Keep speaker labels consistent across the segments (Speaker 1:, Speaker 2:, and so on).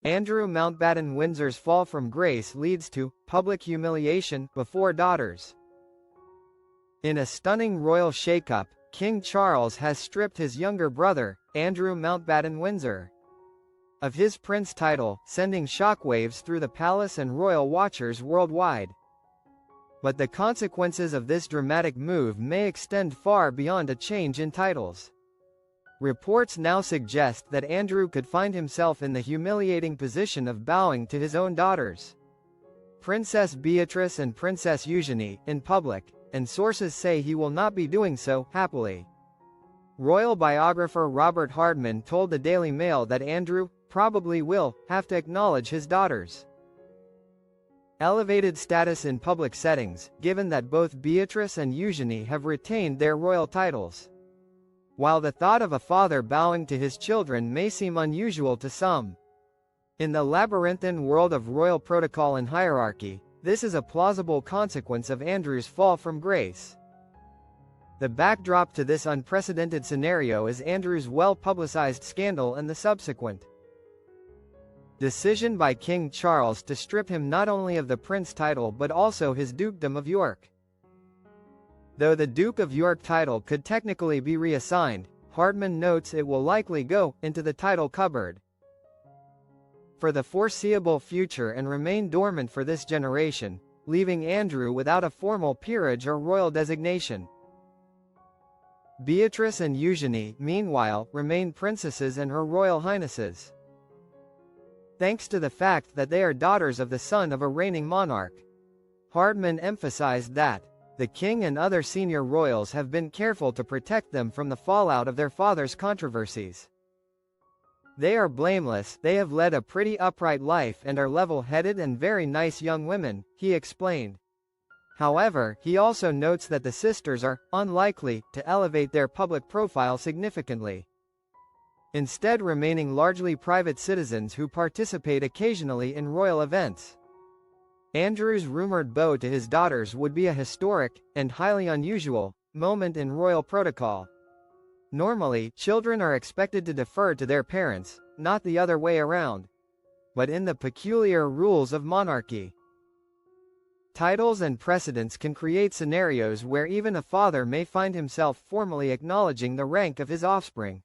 Speaker 1: Andrew Mountbatten Windsor's fall from grace leads to public humiliation before daughters. In a stunning royal shakeup, King Charles has stripped his younger brother, Andrew Mountbatten Windsor, of his prince title, sending shockwaves through the palace and royal watchers worldwide. But the consequences of this dramatic move may extend far beyond a change in titles. Reports now suggest that Andrew could find himself in the humiliating position of bowing to his own daughters, Princess Beatrice and Princess Eugenie, in public, and sources say he will not be doing so happily. Royal biographer Robert Hardman told the Daily Mail that Andrew probably will have to acknowledge his daughters' elevated status in public settings, given that both Beatrice and Eugenie have retained their royal titles. While the thought of a father bowing to his children may seem unusual to some, in the labyrinthine world of royal protocol and hierarchy, this is a plausible consequence of Andrew's fall from grace. The backdrop to this unprecedented scenario is Andrew's well-publicized scandal and the subsequent decision by King Charles to strip him not only of the prince title but also his dukedom of York. Though the Duke of York title could technically be reassigned, Hardman notes it will likely go into the title cupboard for the foreseeable future and remain dormant for this generation, leaving Andrew without a formal peerage or royal designation. Beatrice and Eugenie, meanwhile, remain princesses and Her Royal Highnesses, thanks to the fact that they are daughters of the son of a reigning monarch. Hardman emphasized that the king and other senior royals have been careful to protect them from the fallout of their father's controversies. They are blameless, they have led a pretty upright life and are level-headed and very nice young women, he explained. However, he also notes that the sisters are unlikely to elevate their public profile significantly, instead remaining largely private citizens who participate occasionally in royal events. Andrew's rumored bow to his daughters would be a historic, and highly unusual, moment in royal protocol. Normally, children are expected to defer to their parents, not the other way around. But in the peculiar rules of monarchy, titles and precedents can create scenarios where even a father may find himself formally acknowledging the rank of his offspring.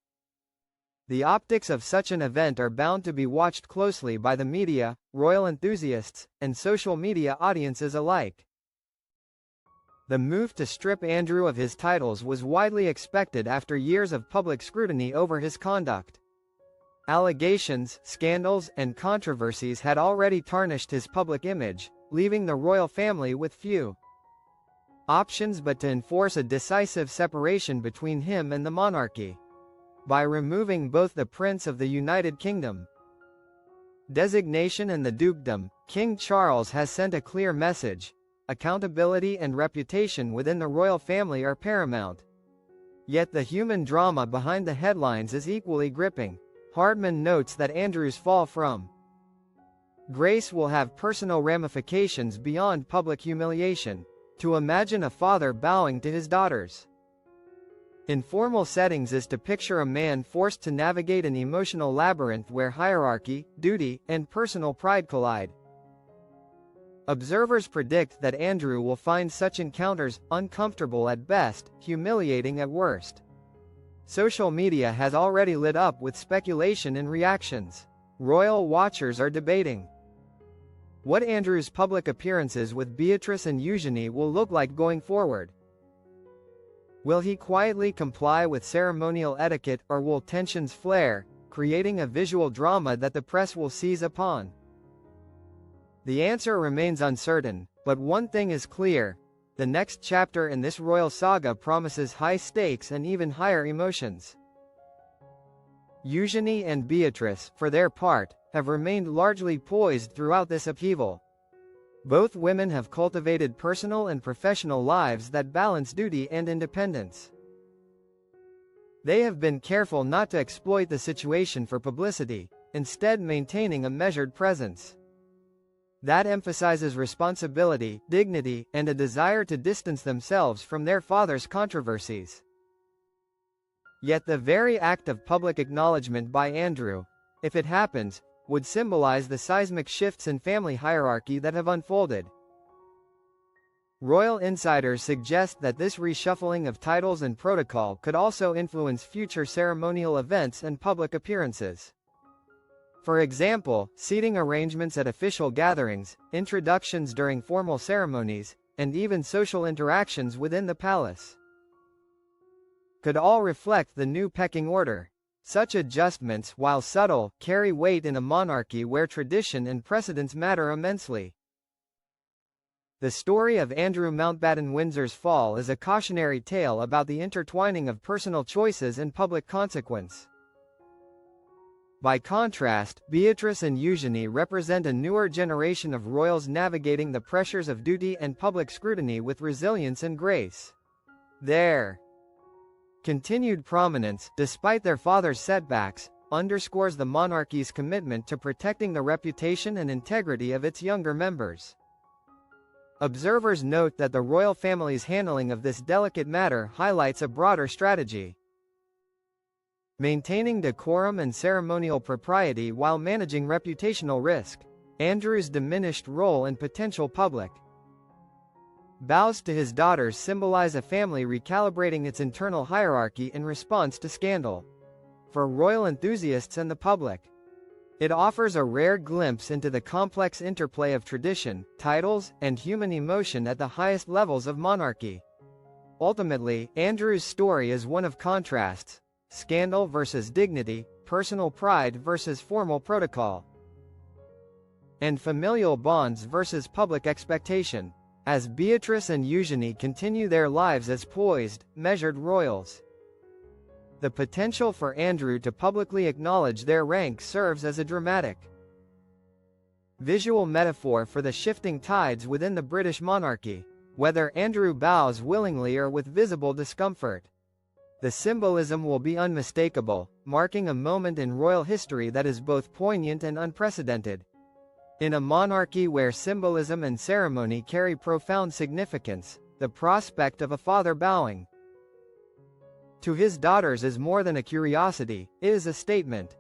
Speaker 1: The optics of such an event are bound to be watched closely by the media, royal enthusiasts, and social media audiences alike. The move to strip Andrew of his titles was widely expected after years of public scrutiny over his conduct. Allegations, scandals, and controversies had already tarnished his public image, leaving the royal family with few options but to enforce a decisive separation between him and the monarchy, by removing both the Prince of the United Kingdom designation and the dukedom. King Charles has sent a clear message: accountability and reputation within the royal family are paramount. Yet the human drama behind the headlines is equally gripping. Hardman notes that Andrew's fall from grace will have personal ramifications beyond public humiliation. To imagine a father bowing to his daughters in formal settings is to picture a man forced to navigate an emotional labyrinth where hierarchy, duty, and personal pride collide. Observers predict that Andrew will find such encounters uncomfortable at best, humiliating at worst. Social media has already lit up with speculation and reactions. Royal watchers are debating what Andrew's public appearances with Beatrice and Eugenie will look like going forward. Will he quietly comply with ceremonial etiquette, or will tensions flare, creating a visual drama that the press will seize upon? The answer remains uncertain, but one thing is clear: the next chapter in this royal saga promises high stakes and even higher emotions. Eugenie and Beatrice, for their part, have remained largely poised throughout this upheaval. Both women have cultivated personal and professional lives that balance duty and independence. They have been careful not to exploit the situation for publicity, instead maintaining a measured presence that emphasizes responsibility, dignity, and a desire to distance themselves from their father's controversies. Yet the very act of public acknowledgement by Andrew, if it happens, would symbolize the seismic shifts in family hierarchy that have unfolded. Royal insiders suggest that this reshuffling of titles and protocol could also influence future ceremonial events and public appearances. For example, seating arrangements at official gatherings, introductions during formal ceremonies, and even social interactions within the palace could all reflect the new pecking order. Such adjustments, while subtle, carry weight in a monarchy where tradition and precedence matter immensely. The story of Andrew Mountbatten Windsor's fall is a cautionary tale about the intertwining of personal choices and public consequence. By contrast, Beatrice and Eugenie represent a newer generation of royals navigating the pressures of duty and public scrutiny with resilience and grace. Their continued prominence, despite their father's setbacks, underscores the monarchy's commitment to protecting the reputation and integrity of its younger members. Observers note that the royal family's handling of this delicate matter highlights a broader strategy, maintaining decorum and ceremonial propriety while managing reputational risk. Andrew's diminished role and potential public bows to his daughters symbolize a family recalibrating its internal hierarchy in response to scandal. For royal enthusiasts and the public, it offers a rare glimpse into the complex interplay of tradition, titles, and human emotion at the highest levels of monarchy. Ultimately, Andrew's story is one of contrasts: scandal versus dignity, personal pride versus formal protocol, and familial bonds versus public expectation. As Beatrice and Eugenie continue their lives as poised, measured royals, the potential for Andrew to publicly acknowledge their rank serves as a dramatic visual metaphor for the shifting tides within the British monarchy. Whether Andrew bows willingly or with visible discomfort, the symbolism will be unmistakable, marking a moment in royal history that is both poignant and unprecedented. In a monarchy where symbolism and ceremony carry profound significance, the prospect of a father bowing to his daughters is more than a curiosity, it is a statement.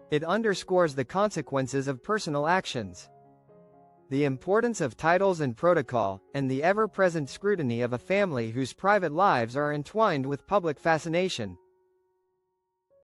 Speaker 1: It underscores the consequences of personal actions, the importance of titles and protocol, and the ever-present scrutiny of a family whose private lives are entwined with public fascination.